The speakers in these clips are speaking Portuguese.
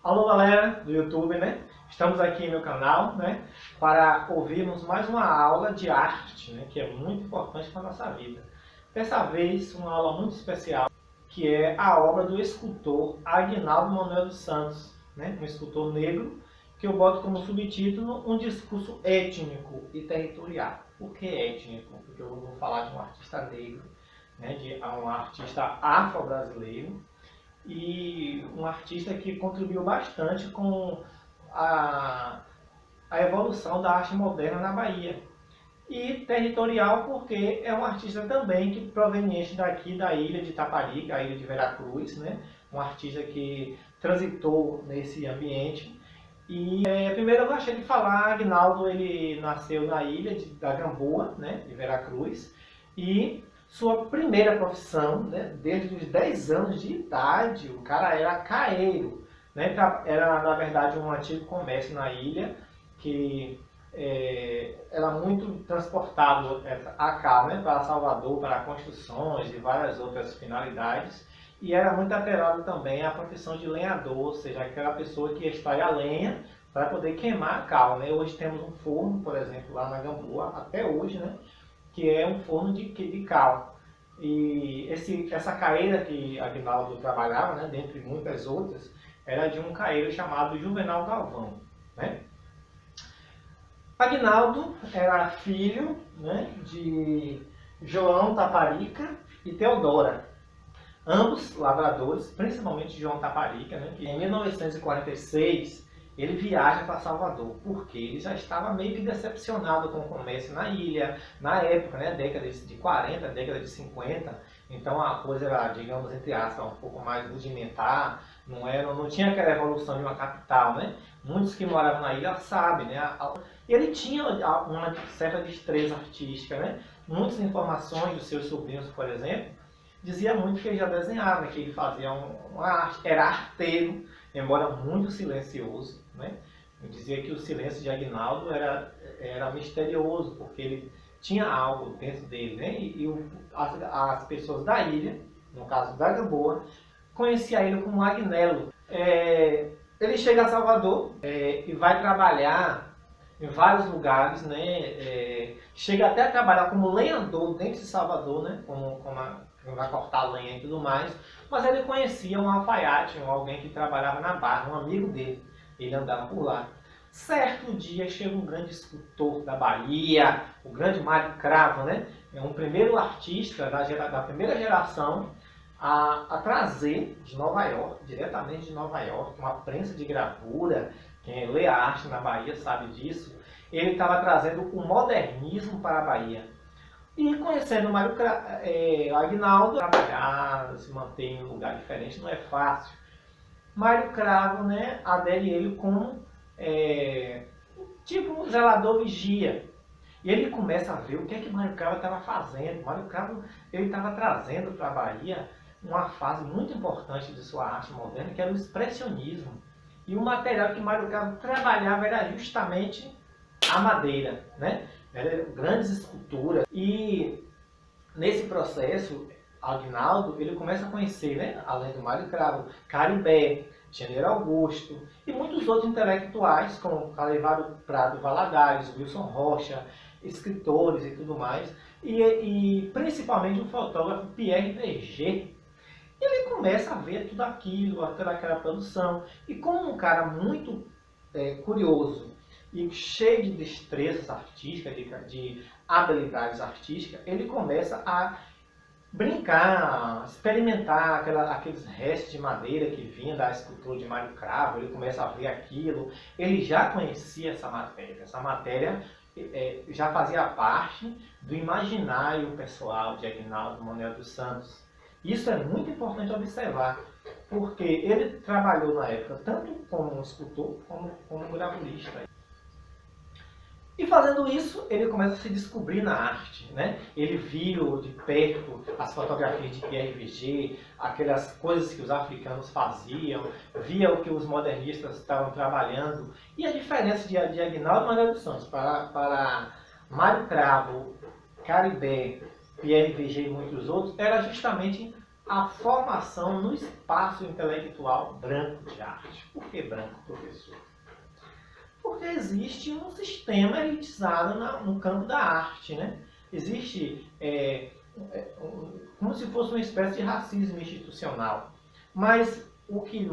Alô galera do YouTube, né? Estamos aqui no meu canal, né? Para ouvirmos mais uma aula de arte, né? Que é muito importante para a nossa vida. Dessa vez, uma aula muito especial, que é a obra do escultor Aguinaldo Manuel dos Santos, né? Um escultor negro, que eu boto como subtítulo um discurso étnico e territorial. Por que étnico? Porque eu vou falar de um artista negro, né? De um artista afro-brasileiro, e um artista que contribuiu bastante com a evolução da arte moderna na Bahia. E territorial porque é um artista também que proveniente daqui da ilha de Taparica, a ilha de Veracruz, né? Um artista que transitou nesse ambiente. E primeiro eu gostaria de falar, Aguinaldo ele nasceu na ilha da Gamboa, né? De Veracruz, e sua primeira profissão, né, desde os 10 anos de idade, o cara era caeiro, né, era na verdade um antigo comércio na ilha, que era muito transportado a cá, né, para Salvador, para construções e várias outras finalidades, e era muito atrelado também à profissão de lenhador, ou seja, aquela pessoa que extrai a lenha para poder queimar a cal, né. Hoje temos um forno, por exemplo, lá na Gamboa, até hoje, né, que é um forno de cal. E essa caeira que Aguinaldo trabalhava, né, dentre muitas outras, era de um caeiro chamado Juvenal Galvão, né? Aguinaldo era filho, né, de João Taparica e Teodora, ambos lavradores, principalmente João Taparica, né, que em 1946 ele viaja para Salvador, porque ele já estava meio que decepcionado com o comércio na ilha, na época, né, década de 40, década de 50, então a coisa era, digamos, entre aspas, um pouco mais rudimentar, não tinha aquela evolução de uma capital, né? Muitos que moravam na ilha sabem, né? Ele tinha uma certa destreza artística, né? Muitas informações dos seus sobrinhos, por exemplo, dizia muito que ele já desenhava, que ele fazia uma arte, era arteiro, embora muito silencioso, né? Eu dizia que o silêncio de Aguinaldo era misterioso, porque ele tinha algo dentro dele, né? As pessoas da ilha, no caso da Gamboa, conheciam ele como Agnello. Ele chega a Salvador e vai trabalhar em vários lugares, né? Chega até a trabalhar como lenhador dentro de Salvador, né? Vai cortar lenha e tudo mais, mas ele conhecia um alfaiate, alguém que trabalhava na barra, um amigo dele, ele andava por lá. Certo dia chega um grande escultor da Bahia, o grande Mário Cravo, né? É um primeiro artista da primeira geração a trazer de Nova York, diretamente de Nova York, uma prensa de gravura. Quem lê a arte na Bahia sabe disso. Ele estava trazendo o modernismo para a Bahia. E conhecendo o Aguinaldo, trabalhar, se manter em um lugar diferente não é fácil. Mário Cravo, né, adere ele como tipo um zelador vigia. E ele começa a ver o que é que Mário Cravo estava fazendo. Mário Cravo estava trazendo para a Bahia uma fase muito importante de sua arte moderna, que era o expressionismo. E o material que Mário Cravo trabalhava era justamente a madeira, né? Grandes esculturas. E nesse processo, Aguinaldo ele começa a conhecer, né, além do Mário Cravo, Caribé, General Augusto e muitos outros intelectuais, como Calevado Prado Valadares, Wilson Rocha, escritores e tudo mais, e principalmente o fotógrafo Pierre Verger. Ele começa a ver tudo aquilo, toda aquela produção, e como um cara muito curioso e cheio de destrezas artísticas, de habilidades artísticas, ele começa a brincar, experimentar aqueles restos de madeira que vinha da escultura de Mário Cravo. Ele começa a ver aquilo, ele já conhecia essa matéria já fazia parte do imaginário pessoal de Aguinaldo Manuel dos Santos. Isso é muito importante observar, porque ele trabalhou na época tanto como um escultor como um gravurista. E fazendo isso, ele começa a se descobrir na arte, né? Ele viu de perto as fotografias de Pierre Verger, aquelas coisas que os africanos faziam, via o que os modernistas estavam trabalhando. E a diferença de Aguinaldo Manuel dos Santos para Mário Cravo, Caribé, Pierre Verger e muitos outros era justamente a formação no espaço intelectual branco de arte. Por que branco, professor? Porque existe um sistema elitizado no campo da arte, né? Existe como se fosse uma espécie de racismo institucional. Mas o que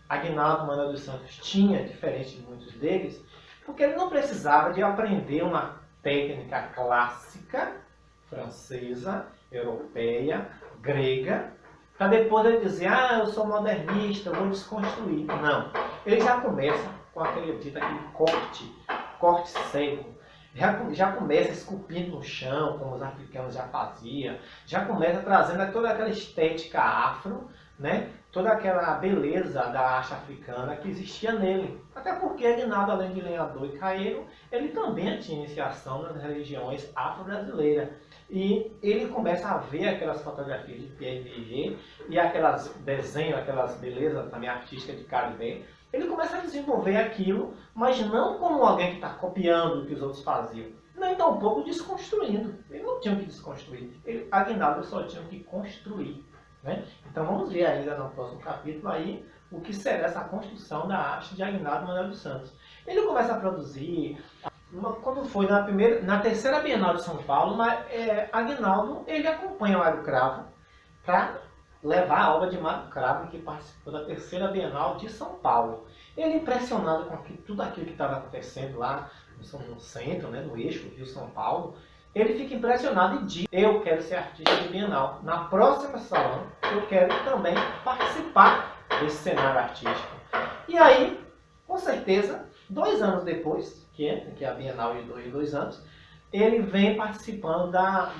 Aguinaldo Manuel dos Santos tinha, diferente de muitos deles, porque ele não precisava de aprender uma técnica clássica, francesa, europeia, grega, para depois ele dizer, eu sou modernista, eu vou desconstruir. Não. Ele já começa com aquele corte seco. Já começa esculpindo no chão, como os africanos já faziam. Já começa trazendo toda aquela estética afro, né? Toda aquela beleza da arte africana que existia nele. Até porque Aguinaldo, além de lenhador e caeiro, ele também tinha iniciação nas religiões afro-brasileiras. E ele começa a ver aquelas fotografias de Pierre Bergé e aquelas desenhos, aquelas belezas também artísticas de Caribe. Ele começa a desenvolver aquilo, mas não como alguém que está copiando o que os outros faziam. Nem tampouco desconstruindo. Ele não tinha que desconstruir. Aguinaldo só tinha que construir. Né? Então vamos ver ainda no próximo capítulo aí o que será essa construção da arte de Aguinaldo Manuel dos Santos. Ele começa a produzir, quando foi na terceira Bienal de São Paulo, Aguinaldo ele acompanha Mário Cravo para levar a obra de Mário Cravo, que participou da terceira Bienal de São Paulo. Ele impressionado com tudo aquilo que estava acontecendo lá no centro, né, no eixo Rio-São Paulo, ele fica impressionado e diz, eu quero ser artista de Bienal. Na próxima salão, eu quero também participar desse cenário artístico. E aí, com certeza, 2 anos depois, que é a Bienal de 2 anos, ele vem participando da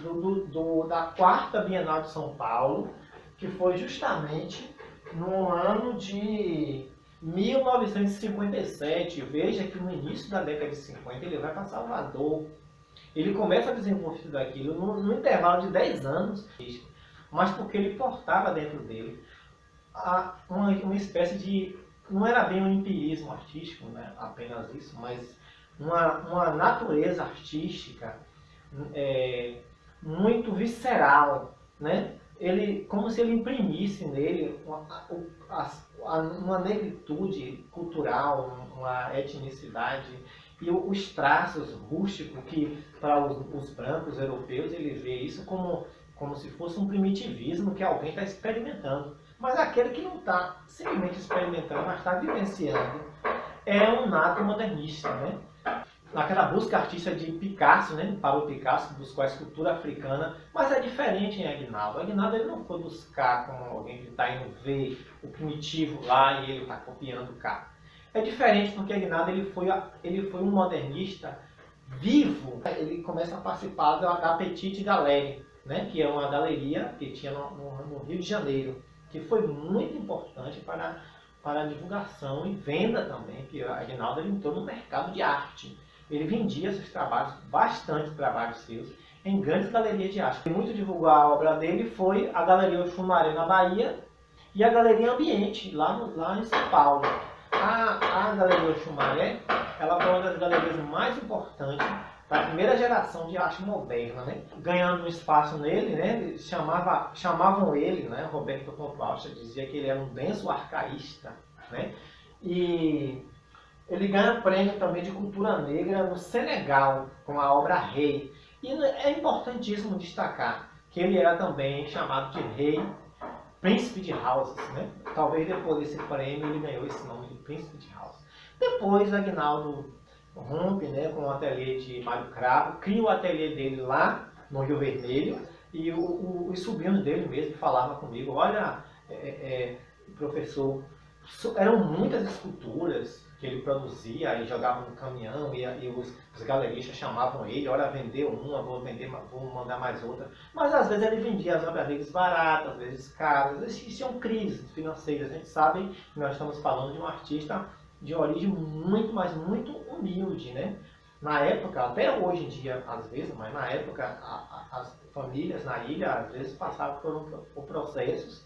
4ª Bienal de São Paulo, que foi justamente no ano de 1957. Veja que no início da década de 50 ele vai para Salvador. Ele começa a desenvolver tudo aquilo no intervalo de 10 anos, mas porque ele portava dentro dele uma espécie de... Não era bem um empirismo artístico, né? Apenas isso, mas uma natureza artística muito visceral, né? Como se ele imprimisse nele uma negritude cultural, uma etnicidade e os traços rústicos que para os brancos europeus ele vê isso como se fosse um primitivismo que alguém está experimentando. Mas aquele que não está simplesmente experimentando, mas está vivenciando, é um nato modernista, né? Naquela busca artística de Picasso, né? Pablo Picasso, que buscou a escultura africana, mas é diferente em Aguinaldo. Aguinaldo ele não foi buscar como alguém que está indo ver o primitivo lá e ele está copiando cá. É diferente porque Aguinaldo ele foi um modernista vivo. Ele começa a participar da Petite Galerie, né? Que é uma galeria que tinha no Rio de Janeiro, que foi muito importante para a divulgação e venda também, que Aguinaldo ele entrou no mercado de arte. Ele vendia seus trabalhos, bastante trabalhos seus, em grandes galerias de arte. Quem muito divulgou a obra dele foi a Galeria Oxumaré na Bahia e a Galeria Ambiente, lá em São Paulo. A Galeria Oxumaré, ela foi uma das galerias mais importantes da primeira geração de arte moderna, né? Ganhando um espaço nele, né? Chamavam ele, né? Roberto Compausta dizia que ele era um denso arcaísta, né? E ele ganha prêmio também de cultura negra no Senegal, com a obra Rei. E é importantíssimo destacar que ele era também chamado de Rei, Príncipe de Houses, né? Talvez depois desse prêmio ele ganhou esse nome de Príncipe de Houses. Depois Aguinaldo rompe, né, com o ateliê de Mário Cravo, cria o ateliê dele lá no Rio Vermelho e os sobrinhos dele mesmo falavam comigo, olha, professor, eram muitas esculturas que ele produzia e jogava no caminhão e os galeristas chamavam ele, olha, vendeu uma, vou mandar mais outra. Mas às vezes ele vendia as obras deles baratas, às vezes caras, existiam crises financeiras. A gente sabe que nós estamos falando de um artista de origem muito, mas muito humilde, né? Na época, até hoje em dia às vezes, mas na época as famílias na ilha às vezes passavam por processos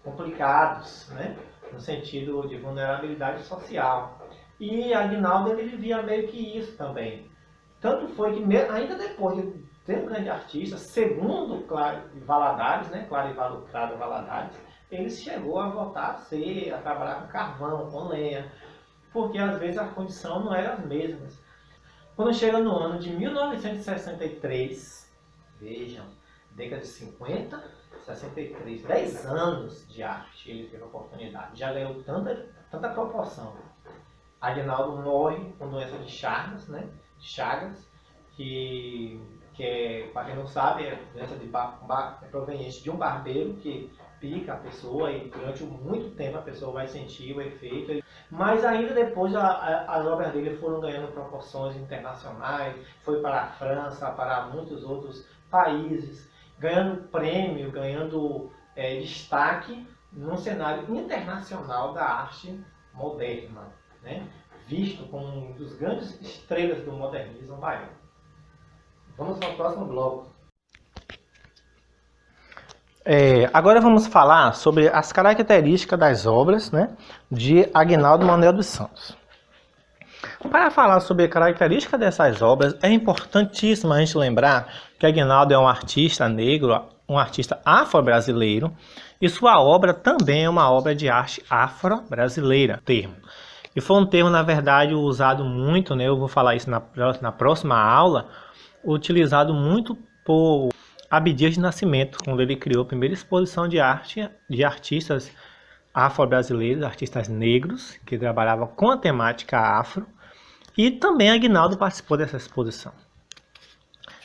complicados, né? No sentido de vulnerabilidade social. E Aguinaldo ele vivia meio que isso também. Tanto foi que ainda depois de extremo grande artista, segundo Valadares, né, Clarivaldo Prado Valadares, ele chegou a voltar a trabalhar com carvão, com lenha, porque às vezes a condição não era as mesmas. Quando chega no ano de 1963, vejam, década de 50, 63, 10 anos de arte ele teve a oportunidade, já ganhou tanta proporção. Aguinaldo morre com doença de Chagas, né? Que é, para quem não sabe, é doença é proveniente de um barbeiro que pica a pessoa e durante muito tempo a pessoa vai sentir o efeito. Mas ainda depois as obras dele foram ganhando proporções internacionais, foi para a França, para muitos outros países, ganhando prêmio, ganhando destaque num cenário internacional da arte moderna, né? Visto como um dos grandes estrelas do modernismo baiano. Vamos ao próximo bloco. Agora vamos falar sobre as características das obras, né, de Aguinaldo Manuel dos Santos. Para falar sobre a característica dessas obras, é importantíssimo a gente lembrar que Aguinaldo é um artista negro, um artista afro-brasileiro, e sua obra também é uma obra de arte afro-brasileira, termo. E foi um termo, na verdade, usado muito, né, eu vou falar isso na próxima aula, utilizado muito por Abdias de Nascimento, quando ele criou a primeira exposição de arte de artistas afro-brasileiros, artistas negros, que trabalhavam com a temática afro, e também Aguinaldo participou dessa exposição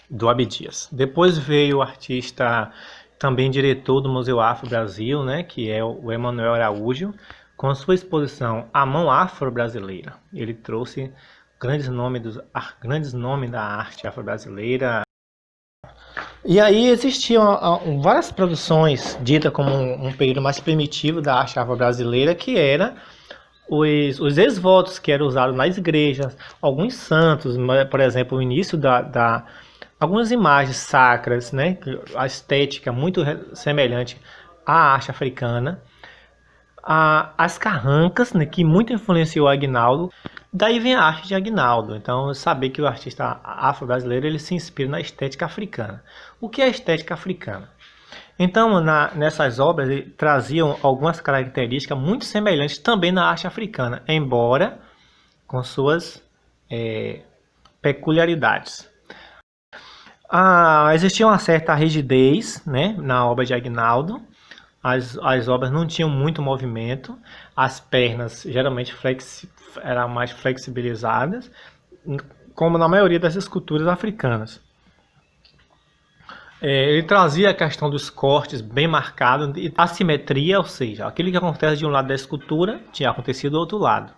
do Abdias. Depois veio o artista, também diretor do Museu Afro Brasil, né, que é o Emanuel Araújo, com sua exposição A Mão Afro-Brasileira. Ele trouxe grandes nomes da arte afro-brasileira. E aí existiam várias produções ditas como um período mais primitivo da arte afro-brasileira, que era os ex-votos que eram usados nas igrejas, alguns santos, por exemplo, o início algumas imagens sacras, né, a estética muito semelhante à arte africana, as carrancas, né, que muito influenciou Aguinaldo. Daí vem a arte de Aguinaldo. Então, saber que o artista afro-brasileiro ele se inspira na estética africana. O que é a estética africana? Então, nessas obras, ele traziam algumas características muito semelhantes também na arte africana, embora com suas peculiaridades. Existia uma certa rigidez, né, na obra de Aguinaldo. As obras não tinham muito movimento, as pernas geralmente eram mais flexibilizadas, como na maioria das esculturas africanas. Ele trazia a questão dos cortes bem marcados e a simetria, ou seja, aquilo que acontece de um lado da escultura tinha acontecido do outro lado.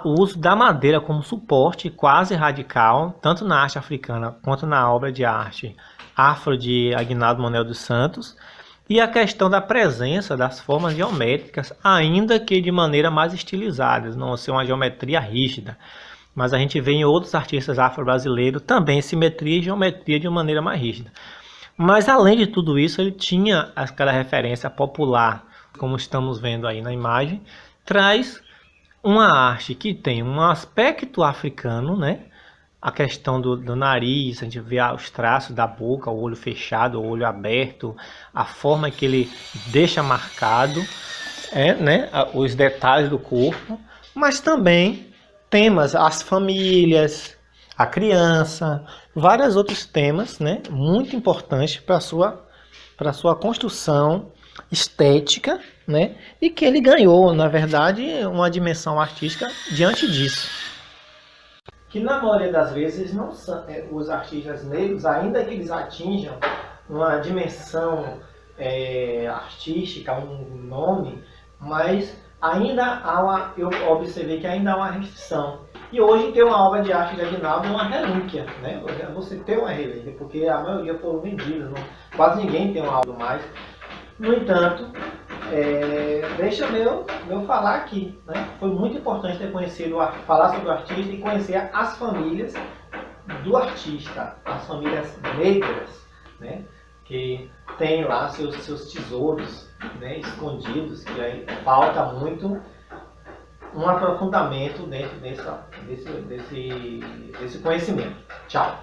O uso da madeira como suporte quase radical, tanto na arte africana quanto na obra de arte afro de Aguinaldo Manuel dos Santos, e a questão da presença das formas geométricas, ainda que de maneira mais estilizada, não ser uma geometria rígida. Mas a gente vê em outros artistas afro-brasileiros também simetria e geometria de uma maneira mais rígida. Mas além de tudo isso, ele tinha aquela referência popular, como estamos vendo aí na imagem, traz uma arte que tem um aspecto africano, né? A questão do nariz, a gente vê os traços da boca, o olho fechado, o olho aberto, a forma que ele deixa marcado, né, os detalhes do corpo, mas também temas, as famílias, a criança, vários outros temas, né, muito importantes para a sua construção estética, né, e que ele ganhou, na verdade, uma dimensão artística diante disso. Que na maioria das vezes não são, os artistas negros, ainda que eles atinjam uma dimensão artística, um nome, mas ainda eu observei que ainda há uma restrição. E hoje ter uma obra de arte de Aguinaldo é uma relíquia, né? Você tem uma relíquia, porque a maioria foram vendidas, quase ninguém tem uma obra mais. No entanto, deixa eu falar aqui, né? Foi muito importante ter conhecido, falar sobre o artista e conhecer as famílias do artista, as famílias negras, né? Que tem lá seus tesouros, né, escondidos, que aí falta muito um aprofundamento dentro desse conhecimento. Tchau!